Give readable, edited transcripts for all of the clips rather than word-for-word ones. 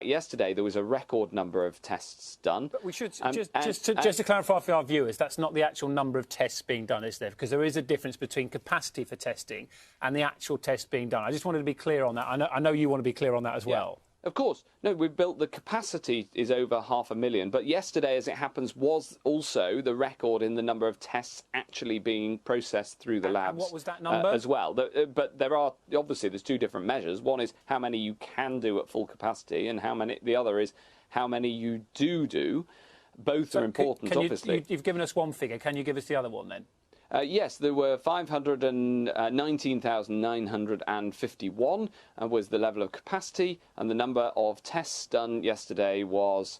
Yesterday, there was a record number of tests done. But we should, just to clarify for our viewers, that's not the actual number of tests being done, is there? Because there is a difference between capacity for testing and the actual tests being done. I just wanted to be clear on that. I know you want to be clear on that as well. Of course. No, we've built the capacity is over 500,000. But yesterday, as it happens, was also the record in the number of tests actually being processed through the labs. And what was that number? As well. But there are, obviously, there's two different measures. One is how many you can do at full capacity, and the other is how many you do. Both are important, obviously. You've given us one figure. Can you give us the other one, then? Yes, there were 519,951 was the level of capacity, and the number of tests done yesterday was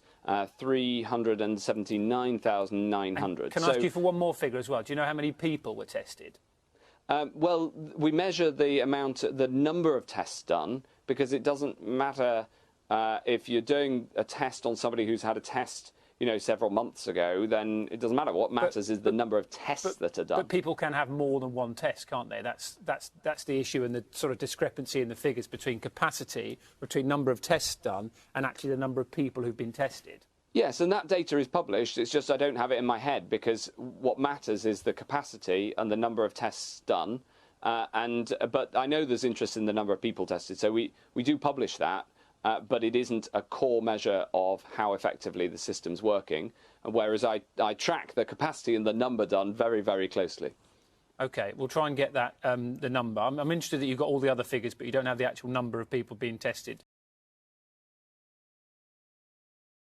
379,900. Can I ask you for one more figure as well? Do you know how many people were tested? Well, we measure the number of tests done, because it doesn't matter if you're doing a test on somebody who's had a test several months ago, then it doesn't matter. What matters is the number of tests that are done. But people can have more than one test, can't they? That's the issue, and the sort of discrepancy in the figures between capacity, between number of tests done, and actually the number of people who've been tested. Yes, and that data is published. It's just I don't have it in my head, because what matters is the capacity and the number of tests done. But I know there's interest in the number of people tested, so we do publish that. But it isn't a core measure of how effectively the system's working, whereas I track the capacity and the number done very, very closely. OK, we'll try and get that the number. I'm interested that you've got all the other figures, but you don't have the actual number of people being tested.